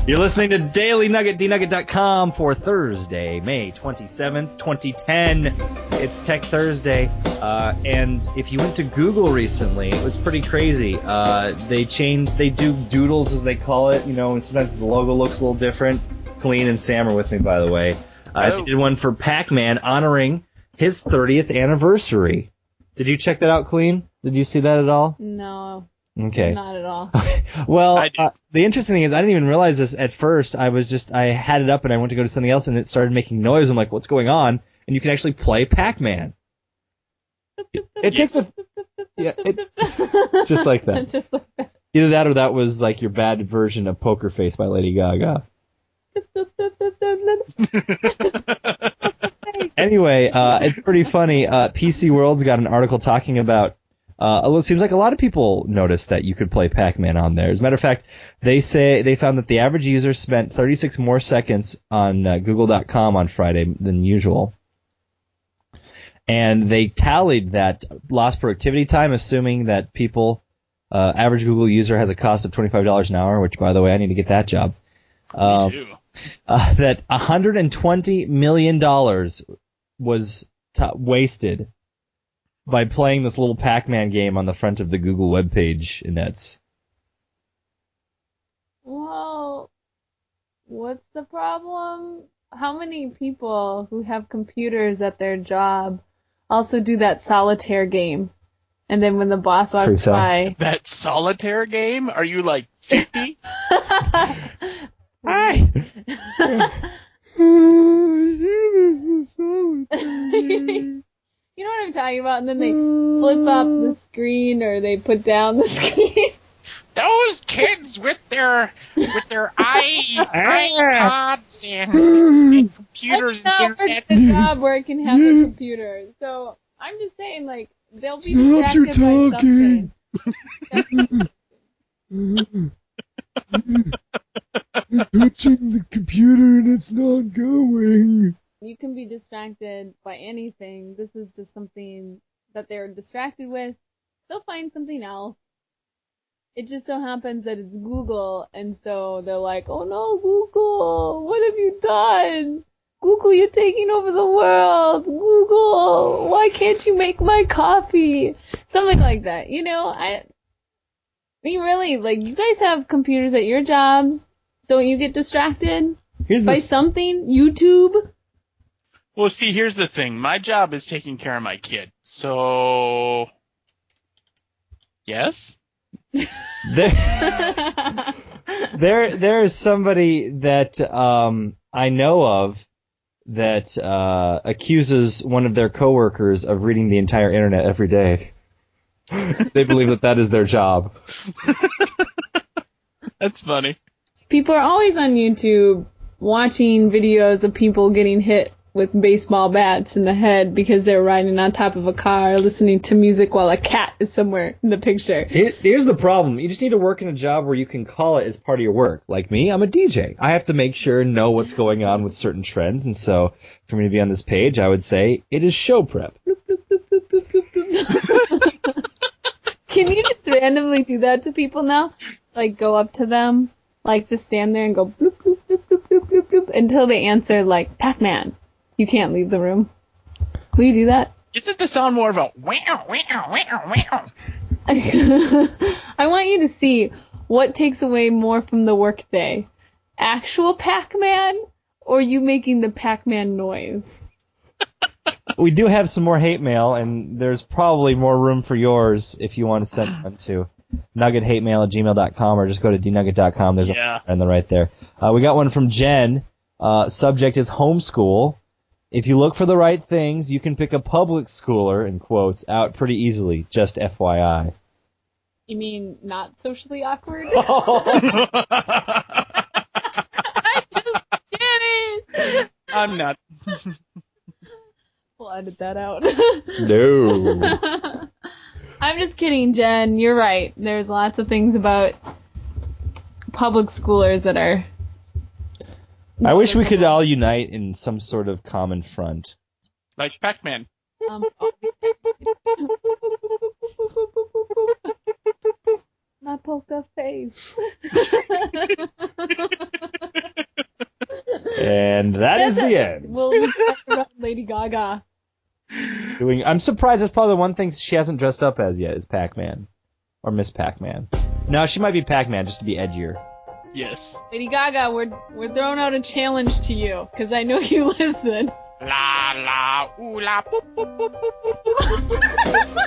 You're listening to Daily Nugget, dnugget.com for Thursday, May 27th, 2010. It's Tech Thursday, and if you went to Google recently, it was pretty crazy. They do doodles, as they call it, and sometimes the logo looks a little different. Colleen and Sam are with me, by the way. They did one for Pac-Man honoring his 30th anniversary. Did you check that out, Colleen? Did you see that at all? No. Okay. Not at all. Well, the interesting thing is I didn't even realize this at first. I had it up and I went to go to something else and it started making noise. I'm like, what's going on? And you can actually play Pac-Man. It takes it's just like that. It's just like that. Either that or that was like your bad version of Poker Face by Lady Gaga. Anyway, it's pretty funny. PC World's got an article talking about it seems like a lot of people noticed that you could play Pac-Man on there. As a matter of fact, they say they found that the average user spent 36 more seconds on Google.com on Friday than usual. And they tallied that lost productivity time, assuming that average Google user has a cost of $25 an hour, which, by the way, I need to get that job. Me too. That $120 million was wasted by playing this little Pac-Man game on the front of the Google webpage, Inets. Well, what's the problem? How many people who have computers at their job also do that solitaire game? And then when the boss walks by... That solitaire game? Are you like 50? Hi! You know what I'm talking about? And then they flip up the screen or they put down the screen. Those kids with their iPods and computers and internet. It's a job where it can have a computer. So I'm just saying, like, they'll be distracted by something. Touching the computer and it's not going. You can be distracted by anything. This is just something that they're distracted with. They'll find something else. It just so happens that it's Google, and so they're like, oh no, Google, what have you done? Google, you're taking over the world. Google, why can't you make my coffee? Something like that. You really, like, you guys have computers at your jobs. Don't you get distracted by something? YouTube? Well, see, here's the thing. My job is taking care of my kid. So, yes? There is somebody that I know of that accuses one of their coworkers of reading the entire internet every day. They believe that is their job. That's funny. People are always on YouTube watching videos of people getting hit with baseball bats in the head because they're riding on top of a car listening to music while a cat is somewhere in the picture. Here's the problem. You just need to work in a job where you can call it as part of your work. Like me, I'm a DJ. I have to make sure and know what's going on with certain trends, and so for me to be on this page, I would say it is show prep. Can you just randomly do that to people now? Like, go up to them, like, just stand there and go bloop, bloop, bloop, bloop, bloop, bloop, bloop, until they answer, like, Pac-Man. You can't leave the room. Will you do that? Isn't the sound more of a wow, wow, wow, wow? I want you to see what takes away more from the workday. Actual Pac-Man or you making the Pac-Man noise? We do have some more hate mail, and there's probably more room for yours if you want to send them to nuggethatemail@gmail.com or just go to dnugget.com. There's a on the right there. We got one from Jenn. Subject is homeschool. If you look for the right things, you can pick a public schooler, in quotes, out pretty easily, just FYI. You mean not socially awkward? I'm just kidding. I'm not. We'll edit that out. No. I'm just kidding, Jen. You're right. There's lots of things about public schoolers that are... I wish we could all unite in some sort of common front. Like Pac-Man. My poker face. And that is the end. We'll talk about Lady Gaga. I'm surprised that's probably the one thing she hasn't dressed up as yet is Pac-Man. Or Miss Pac-Man. No, she might be Pac-Man just to be edgier. Yes. Lady Gaga, we're throwing out a challenge to you, because I know you listen. La la ooh la boop boop boop boop boop boop.